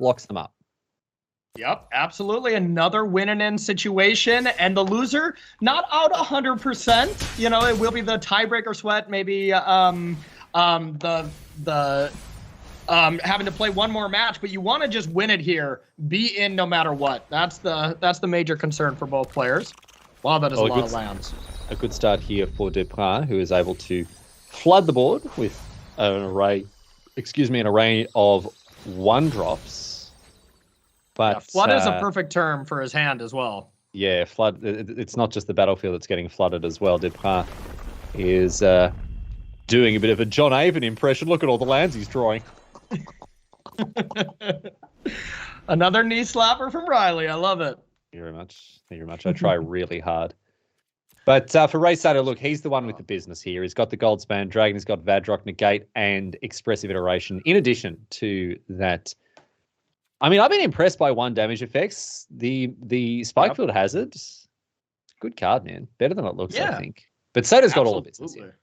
locks them up. Yep, absolutely. Another win-and-end situation, and the loser not out 100%. You know, it will be the tiebreaker sweat, maybe having to play one more match, but you want to just win it here, be in no matter what. That's the major concern for both players. Wow, that is a lot of lands. A good start here for Depraz, who is able to flood the board with an array of 1-drops. But yeah, flood is a perfect term for his hand as well. Yeah, flood. It's not just the battlefield that's getting flooded as well. Depraz is doing a bit of a John Avon impression. Look at all the lands he's drawing. Another knee slapper from Riley. I love it. Thank you very much. Thank you very much. I try really hard. But for Rei Sato, look, he's the one with the business here. He's got the Goldspan Dragon, he's got Vadrock Negate and Expressive Iteration. In addition to that, I mean, I've been impressed by 1 damage effects. The Spikefield Hazard, good card, man. Better than it looks, I think. But Sato's got all the business here.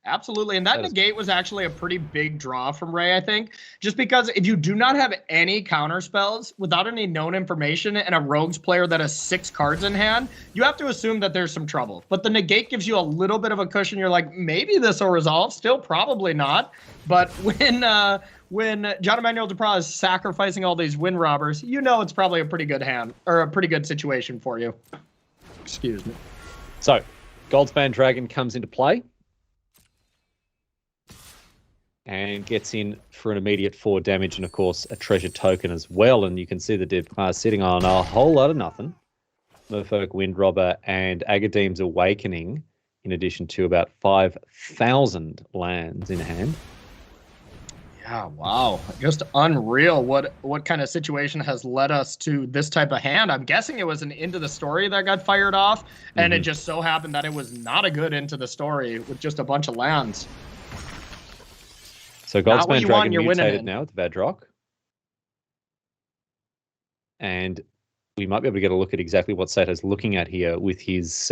Absolutely. And that negate was actually a pretty big draw from Rei, I think. Just because if you do not have any counter spells without any known information and a rogues player that has 6 cards in hand, you have to assume that there's some trouble. But the negate gives you a little bit of a cushion. You're like, maybe this will resolve. Still probably not. But when Jean-Emmanuel Depraz is sacrificing all these wind robbers, you know it's probably a pretty good hand or a pretty good situation for you. Excuse me. So, Goldspan Dragon comes into play. And gets in for an immediate 4 damage and, of course, a treasure token as well. And you can see the Depraz sitting on a whole lot of nothing. Merfolk Windrobber and Agadeem's Awakening, in addition to about 5,000 lands in hand. Yeah, wow. Just unreal what kind of situation has led us to this type of hand. I'm guessing it was an Into the Story that got fired off, and it just so happened that it was not a good Into the Story with just a bunch of lands. So Goldspan Dragon mutated now with Vadrock. And we might be able to get a look at exactly what Sato's looking at here with his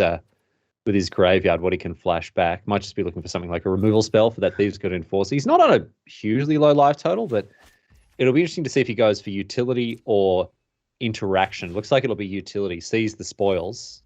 graveyard, what he can flash back. Might just be looking for something like a removal spell for that Thieves' Good Enforcer. He's not on a hugely low life total, but it'll be interesting to see if he goes for utility or interaction. Looks like it'll be utility. Seize the spoils.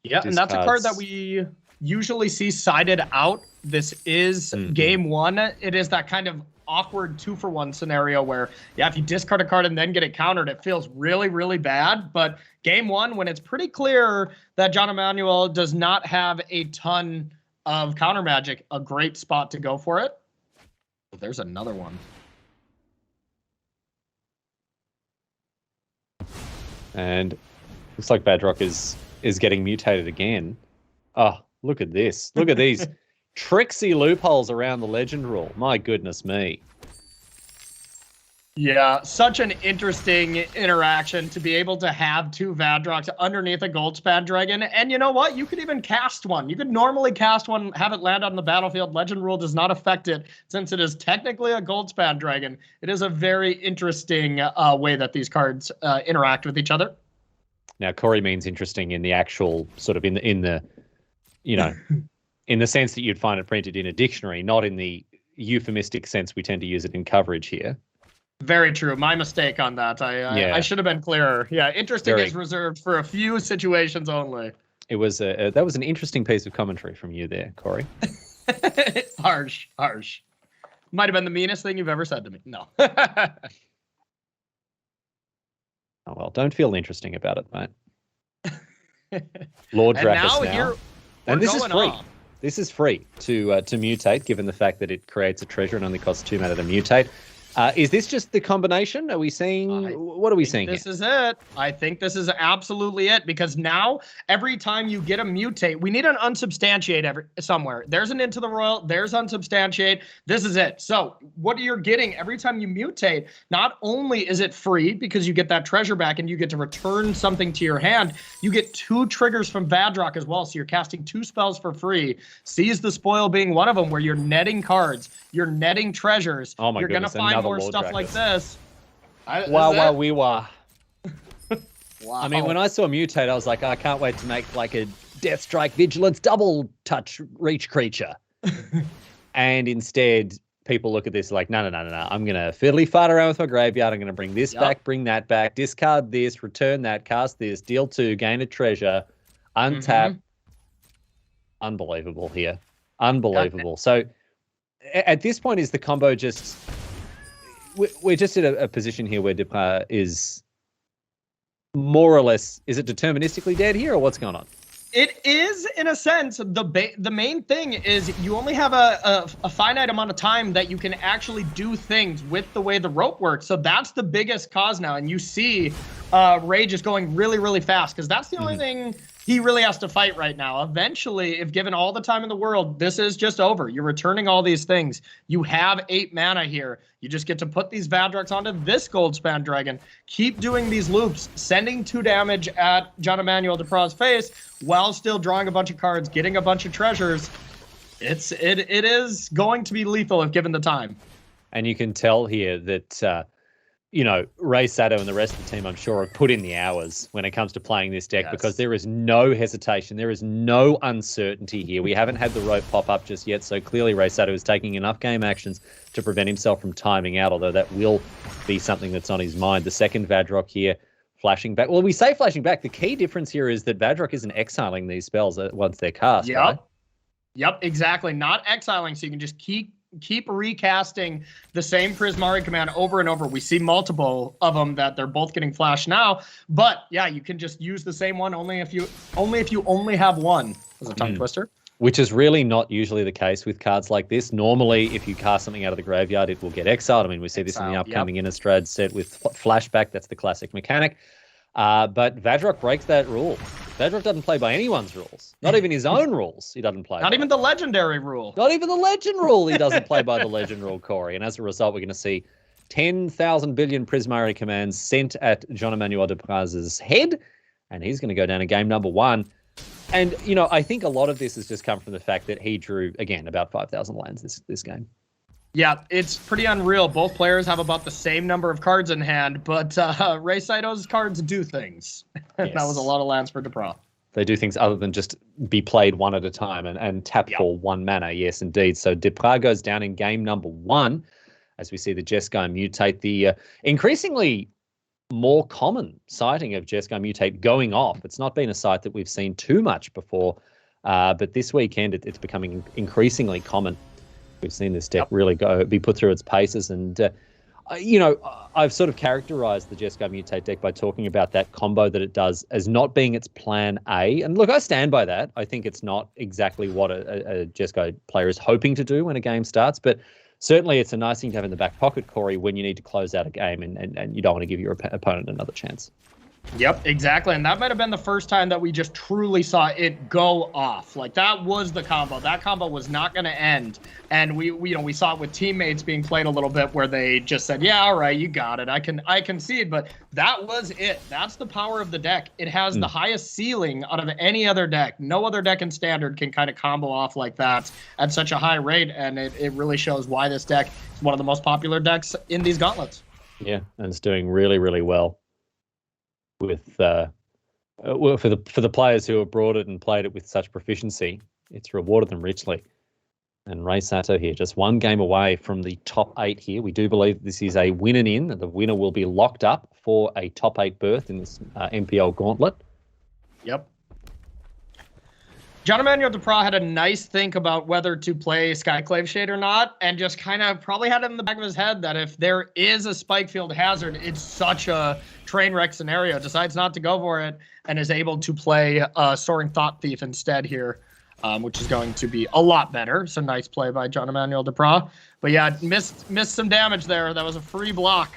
Yeah, and that's a card that we usually see sided out. This is game 1. It is that kind of awkward 2-for-1 scenario where, yeah, if you discard a card and then get it countered, it feels really, really bad. But game 1, when it's pretty clear that Jean-Emmanuel does not have a ton of counter magic, a great spot to go for it. There's another one. And looks like Vadrock is getting mutated again. Oh, look at this. Look at these tricksy loopholes around the legend rule. My goodness me. Yeah, such an interesting interaction to be able to have 2 Vadrocks underneath a Goldspan Dragon. And you know what? You could even cast one. You could normally cast one, have it land on the battlefield. Legend rule does not affect it since it is technically a Goldspan Dragon. It is a very interesting way that these cards interact with each other. Now, Corey means interesting in the actual sort of in the you know, in the sense that you'd find it printed in a dictionary, not in the euphemistic sense we tend to use it in coverage here. Very true. My mistake on that. I should have been clearer. Yeah, interesting is reserved for a few situations only. It was that was an interesting piece of commentary from you there, Corey. Harsh. Might have been the meanest thing you've ever said to me. No. Oh well, don't feel interesting about it, mate. Lord Drakus now. And this is free. This is free to mutate, given the fact that it creates a treasure and only costs 2 mana to mutate. Is this just the combination? Are we seeing? What are we seeing here? This is it. I think this is absolutely it, because now every time you get a mutate, we need an unsubstantiate somewhere. There's an Into the Royal. There's unsubstantiate. This is it. So what you're getting every time you mutate, not only is it free because you get that treasure back and you get to return something to your hand, you get 2 triggers from Vadrock as well. So you're casting 2 spells for free. Seize the Spoil being one of them, where you're netting cards, you're netting treasures. Oh my you're goodness, gonna find more stuff like this. Wow. Wow. I mean, when I saw Mutate, I was like, I can't wait to make like a Deathstrike Vigilance double touch reach creature. And instead, people look at this like, no. I'm going to fiddly fart around with my graveyard. I'm going to bring this back, bring that back, discard this, return that, cast this, deal 2, gain a treasure, untap. Unbelievable here. Unbelievable. So at this point, is the combo just... We're just in a position here where Depraz is more or less... Is it deterministically dead here, or what's going on? It is, in a sense. The main thing is you only have a finite amount of time that you can actually do things with the way the rope works. So that's the biggest cause now. And you see Rei just going really, really fast, because that's the only thing he really has to fight right now. Eventually, if given all the time in the world, this is just over. You're returning all these things. You have 8 mana here. You just get to put these Vadrox onto this Goldspan Dragon. Keep doing these loops, sending 2 damage at Jean-Emmanuel Depraz's face while still drawing a bunch of cards, getting a bunch of treasures. It is going to be lethal if given the time. And you can tell here that Rei Sato and the rest of the team, I'm sure, have put in the hours when it comes to playing this deck, because there is no hesitation. There is no uncertainty here. We haven't had the rope pop up just yet, so clearly Rei Sato is taking enough game actions to prevent himself from timing out, although that will be something that's on his mind. The second Vadrock here, flashing back. Well, we say flashing back. The key difference here is that Vadrock isn't exiling these spells once they're cast, right? Yep, exactly. Not exiling, so you can just keep recasting the same Prismari command over and over. We see multiple of them that they're both getting flashed now, but yeah, you can just use the same one only if you only have one. As a tongue twister. Which is really not usually the case with cards like this. Normally, if you cast something out of the graveyard, it will get exiled. I mean, we see this in the upcoming Innistrad set with Flashback. That's the classic mechanic. But Vadrock breaks that rule. Vadrock doesn't play by anyone's rules. Not even his own rules he doesn't play by. Not even the legendary rule. Not even the legend rule he doesn't play by the legend rule, Corey. And as a result, we're going to see 10,000 billion Prismari commands sent at Jean-Emmanuel Depraz's head. And he's going to go down to game number 1. And, I think a lot of this has just come from the fact that he drew, again, about 5,000 lands this game. Yeah, it's pretty unreal. Both players have about the same number of cards in hand, but Rei Sato's cards do things. Yes. That was a lot of lands for Depraz. They do things other than just be played one at a time and tap for 1 mana. Yes, indeed. So Depraz goes down in game number 1 as we see the Jeskai Mutate, the increasingly more common sighting of Jeskai Mutate going off. It's not been a sight that we've seen too much before, but this weekend it's becoming increasingly common. We've seen this deck really be put through its paces. And, I've sort of characterized the Jeskai Mutate deck by talking about that combo that it does as not being its plan A. And look, I stand by that. I think it's not exactly what a Jeskai player is hoping to do when a game starts. But certainly it's a nice thing to have in the back pocket, Corey, when you need to close out a game and you don't want to give your opponent another chance. Yep, exactly. And that might have been the first time that we just truly saw it go off. Like, that was the combo. That combo was not going to end. And we saw it with teammates being played a little bit where they just said, yeah, all right, you got it. I concede. But that was it. That's the power of the deck. It has the highest ceiling out of any other deck. No other deck in Standard can kind of combo off like that at such a high rate. And it really shows why this deck is one of the most popular decks in these gauntlets. Yeah, and it's doing really, really well. With for the players who have brought it and played it with such proficiency, it's rewarded them richly. And Rei Sato here, just 1 game away from the top 8 here. We do believe this is a win and in. The winner will be locked up for a top 8 berth in this MPL Gauntlet. Yep. Jean-Emmanuel Depraz had a nice think about whether to play Skyclave Shade or not, and just kind of probably had it in the back of his head that if there is a Spikefield Hazard, it's such a train wreck scenario, decides not to go for it, and is able to play Soaring Thought Thief instead here, which is going to be a lot better. So nice play by Jean-Emmanuel Depraz. But yeah, missed some damage there. That was a free block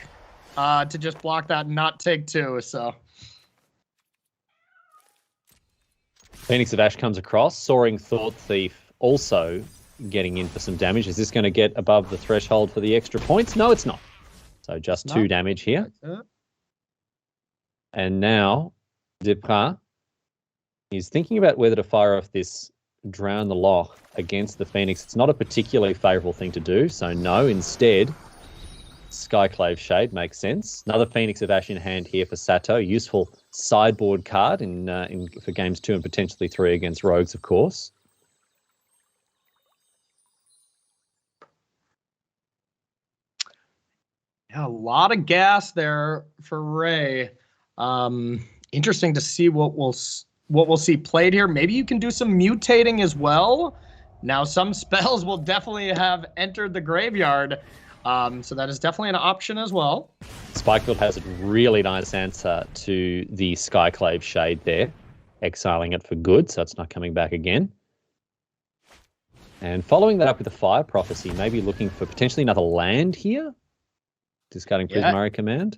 to just block that and not take 2, so... Phoenix of Ash comes across. Soaring Thought Thief also getting in for some damage. Is this going to get above the threshold for the extra points? No, it's not. So just 2 damage here. And now Depraz is thinking about whether to fire off this Drown the Loch against the Phoenix. It's not a particularly favourable thing to do, so no. Instead, Skyclave Shade makes sense. Another Phoenix of Ash in hand here for Sato. Useful sideboard card for games 2 and potentially 3 against Rogues, of course. Yeah, a lot of gas there for Rei. Interesting to see what we'll see played here. Maybe you can do some mutating as well. Now, some spells will definitely have entered the graveyard, so that is definitely an option as well. Spikefield has a really nice answer to the Skyclave Shade there, exiling it for good, so it's not coming back again. And following that up with a Fire Prophecy, maybe looking for potentially another land here, discarding Prismari Command.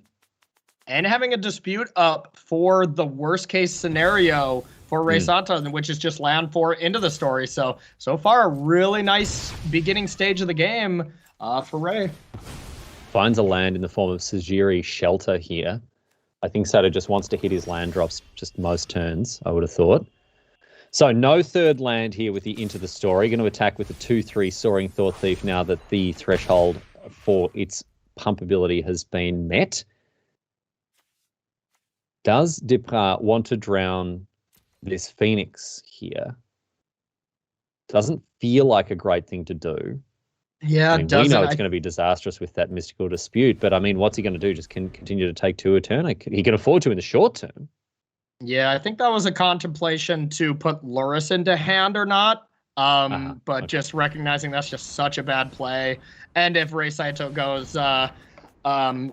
And having a dispute up for the worst case scenario for Rei Sato, which is just land 4 into the story. So far, a really nice beginning stage of the game for Rei. Finds a land in the form of Sajiri Shelter here. I think Sato just wants to hit his land drops just most turns, I would have thought. So no third land here with the Into the Story. Going to attack with a 2/3 Soaring Thought Thief now that the threshold for its pump ability has been met. Does Depraz want to drown this Phoenix here? Doesn't feel like a great thing to do. Yeah, we know it's going to be disastrous with that Mystical Dispute, but I mean, what's he going to do? Just continue to take 2 a turn? He can afford to in the short term. Yeah, I think that was a contemplation to put Luris into hand or not, but just recognizing that's just such a bad play. And if Rei Sato goes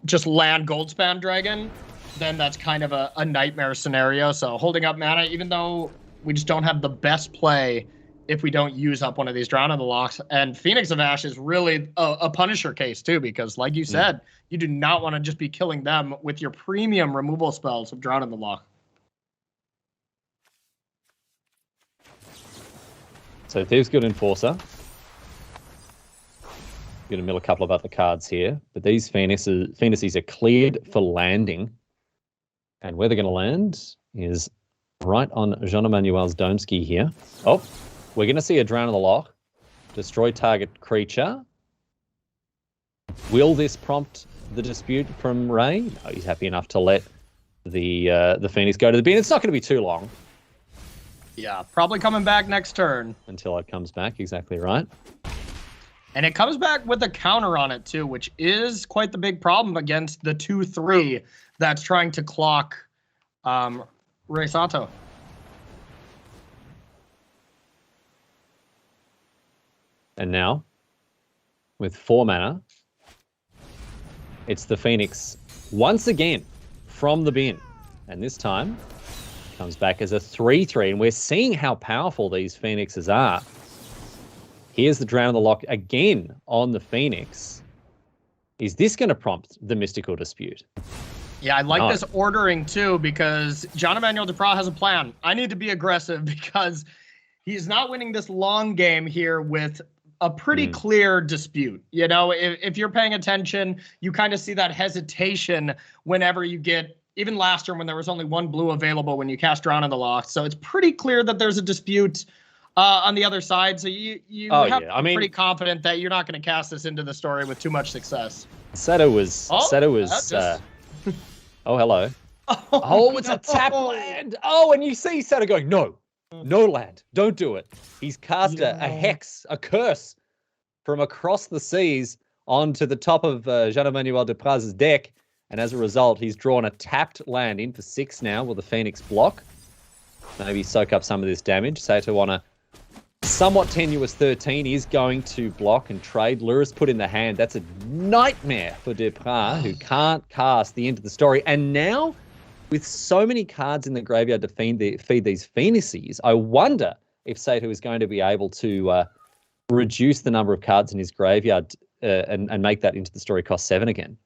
just land Goldspan Dragon, then that's kind of a nightmare scenario. So holding up mana, even though we just don't have the best play if we don't use up one of these Drown in the Locks. And Phoenix of Ash is really a Punisher case too, because like you said, you do not want to just be killing them with your premium removal spells of Drown in the Lock. So Thieves Guild Enforcer. Going to mill a couple of other cards here, but these Phoenixes are cleared for landing. And where they're going to land is right on Jean-Emmanuel's Domsky here. Oh, we're going to see a Drown in the Loch. Destroy target creature. Will this prompt the dispute from Rei? No, he's happy enough to let the Phoenix go to the bin. It's not going to be too long. Yeah, probably coming back next turn. Until it comes back, exactly right. And it comes back with a counter on it too, which is quite the big problem against the 2/3 that's trying to clock Rei Sato. And now, with 4 mana, it's the Phoenix once again from the bin. And this time, comes back as a 3/3. And we're seeing how powerful these Phoenixes are. Here's the Drown in the Lock again on the Phoenix. Is this going to prompt the Mystical Dispute? Yeah, I like this ordering too, because Jean-Emmanuel Depraz has a plan. I need to be aggressive because he's not winning this long game here with a pretty clear dispute. You know, if you're paying attention, you kind of see that hesitation whenever you get, even last turn when there was only 1 blue available when you cast Drown in the Loch. So it's pretty clear that there's a dispute on the other side. So you have to be pretty confident that you're not going to cast this into the story with too much success. Sato was oh, hello. Oh, it's a tap land. Oh, and you see Sato going, no land, don't do it. He's cast a hex, a curse from across the seas onto the top of Jean-Emmanuel Depraz's deck. And as a result, he's drawn a tapped land in for 6 now. Will the Phoenix block? Maybe soak up some of this damage. Sato on a somewhat tenuous 13 is going to block and trade. Luris put in the hand. That's a nightmare for Depraz, who can't cast the End of the Story. And now, with so many cards in the graveyard to feed these Phoenixes, I wonder if Sato is going to be able to reduce the number of cards in his graveyard and make that Into the Story cost 7 again.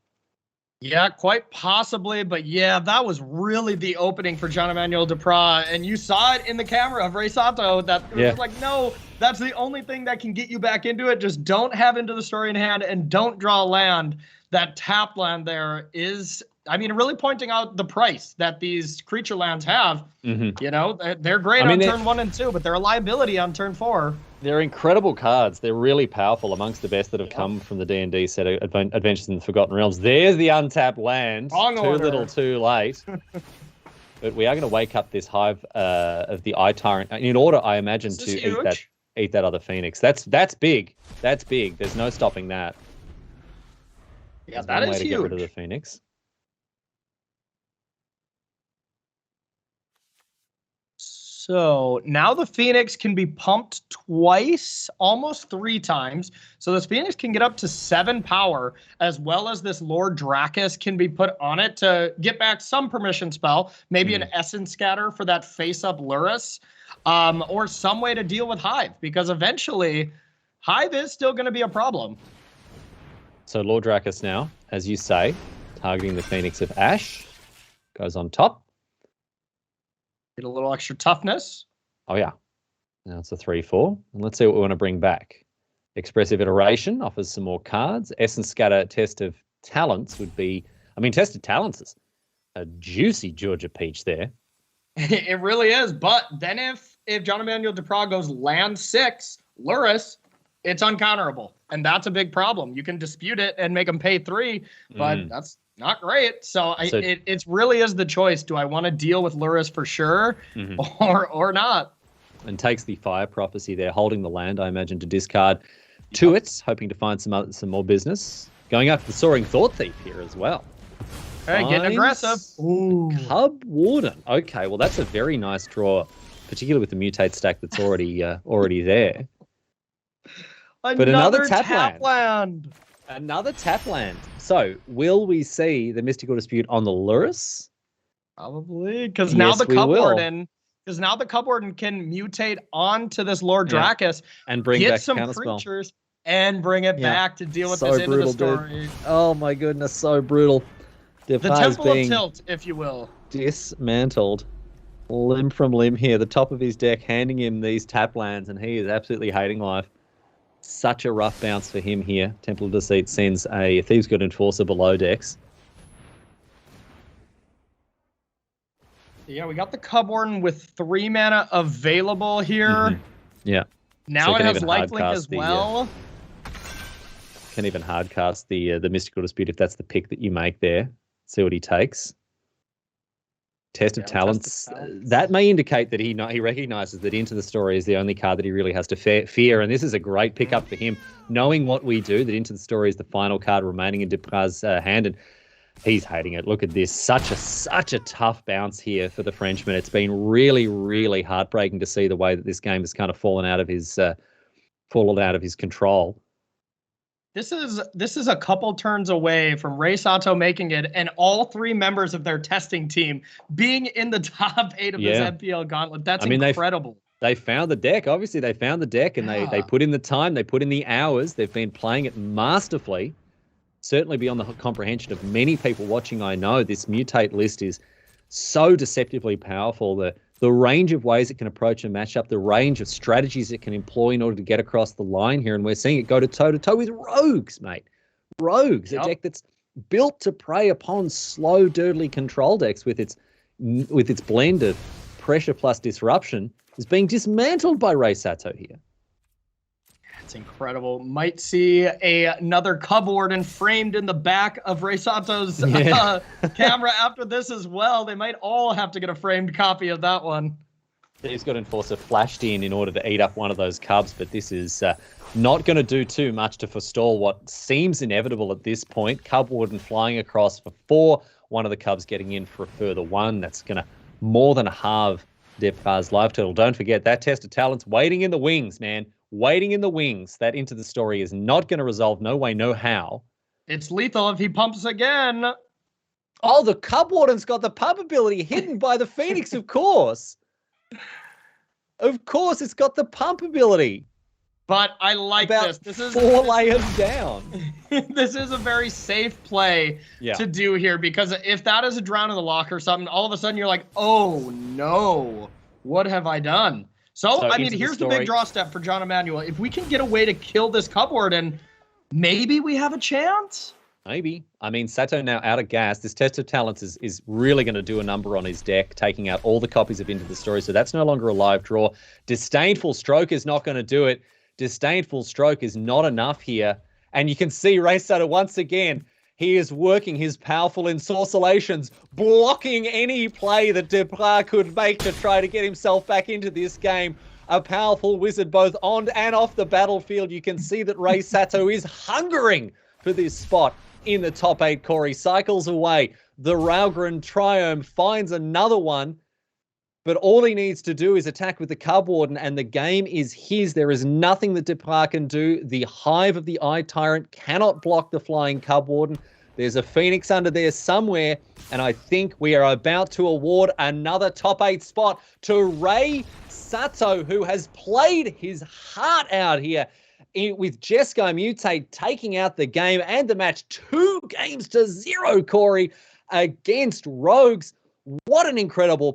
Yeah, quite possibly. But yeah, that was really the opening for Jean-Emmanuel Depraz. And you saw it in the camera of Rei Sato that it was like, no, that's the only thing that can get you back into it. Just don't have Into the Story in hand and don't draw land. That tap land there is, I mean, really pointing out the price that these creature lands have. You know, they're great on turn 1 and 2, but they're a liability on turn 4. They're incredible cards. They're really powerful, amongst the best that have come from the D&D set of Adventures in the Forgotten Realms. There's the untapped land. Too little, too late. But we are going to wake up this hive of the Eye Tyrant in order, I imagine, to eat that other Phoenix. That's big. That's big. There's no stopping that. Yeah, There's that one is way to huge. get rid of the Phoenix. So now the Phoenix can be pumped twice, almost 3 times. So this Phoenix can get up to 7 power, as well as this Lord Dracus can be put on it to get back some permission spell, maybe an Essence Scatter for that face-up Lurrus, or some way to deal with Hive, because eventually Hive is still going to be a problem. So Lord Dracus now, as you say, targeting the Phoenix of Ash, goes on top. Get a little extra toughness. Oh, yeah. Now it's a 3-4. And let's see what we want to bring back. Expressive Iteration offers some more cards. Essence Scatter, Test of Talents would be... I mean, Test of Talents is a juicy Georgia peach there. It really is. But then if Jean-Emmanuel Depraz goes land 6, Lurrus, it's uncounterable. And that's a big problem. You can dispute it and make them pay 3, but that's not great. So it really is the choice. Do I want to deal with Lurrus for sure or not? And takes the Fire Prophecy there, holding the land, I imagine, to discard to it, hoping to find some more business. Going after the Soaring Thought Thief here as well. Hey, getting aggressive. Ooh. Cub Warden. Okay, well, that's a very nice draw, particularly with the Mutate stack that's already there. But another tap land. Another tap land. So, will we see the Mystical Dispute on the Lurrus? Probably, because now the Cub Warden, can mutate onto this Lord Dracus and bring get back some creatures and bring it back to deal with this end of the story. Dude. Oh my goodness, so brutal. The Temple of Tilt, if you will. Dismantled. Limb from limb here. The top of his deck handing him these tap lands, and he is absolutely hating life. Such a rough bounce for him here. Temple of Deceit sends a Thieves' Guild Enforcer below decks. Yeah, we got the Cub Warden with 3 mana available here. Yeah. Now so it has lifelink as well. Can even hardcast the Mystical Dispute if that's the pick that you make there. See what he takes. Test of Talents. That may indicate that he recognizes that Into the Story is the only card that he really has to fear, and this is a great pickup for him, knowing what we do, that Into the Story is the final card remaining in Depraz's hand, and he's hating it. Look at this. Such a tough bounce here for the Frenchman. It's been really, really heartbreaking to see the way that this game has kind of fallen out of his control. This is a couple turns away from Rei Sato making it, and all 3 members of their testing team being in the top 8 of this MPL Gauntlet. That's incredible. They found the deck. Obviously, they found the deck, and they put in the time. They put in the hours. They've been playing it masterfully. Certainly beyond the comprehension of many people watching, I know. This Mutate list is so deceptively powerful. The range of ways it can approach a matchup, the range of strategies it can employ in order to get across the line here, and we're seeing it go to toe-to-toe with Rogues, mate. Rogues, a deck that's built to prey upon slow, dirtily control decks with its blend of pressure plus disruption, is being dismantled by Rei Sato here. It's incredible. Might see another Cub Warden framed in the back of Rei Sato's camera after this as well. They might all have to get a framed copy of that one. He's got Enforcer flashed in order to eat up one of those Cubs, but this is not going to do too much to forestall what seems inevitable at this point. Cub Warden flying across for 4, one of the Cubs getting in for a further 1. That's going to more than halve Depraz's life total. Don't forget that Test of Talents waiting in the wings, man. Waiting in the wings. That Into the Story is not going to resolve. No way, no how. It's lethal if he pumps again. Oh, the Cub Warden's got the pump ability hidden by the Phoenix, of course. Of course, it's got the pump ability. But I like this. This is 4 layers down. This is a very safe play to do here, because if that is a Drown in the Lock or something, all of a sudden you're like, oh no, what have I done? So I mean, here's the big draw step for Jean-Emmanuel. If we can get a way to kill this Cub Warden, maybe we have a chance. Maybe. I mean, Sato now out of gas. This Test of Talents is really going to do a number on his deck, taking out all the copies of Into the Story. So that's no longer a live draw. Disdainful Stroke is not going to do it. Disdainful Stroke is not enough here. And you can see Rei Sato once again. He is working his powerful ensorcellations, blocking any play that Depraz could make to try to get himself back into this game. A powerful wizard both on and off the battlefield. You can see that Rei Sato is hungering for this spot. in the top 8, Corey. Cycles away. The Raugren Triome finds another one, but all he needs to do is attack with the Cub Warden, and the game is his. There is nothing that Depraz can do. The Hive of the Eye Tyrant cannot block the flying Cub Warden. There's a Phoenix under there somewhere, and I think we are about to award another top 8 spot to Rei Sato, who has played his heart out here with Jeskai Mutate taking out the game and the match 2-0, Corey, against Rogues. What an incredible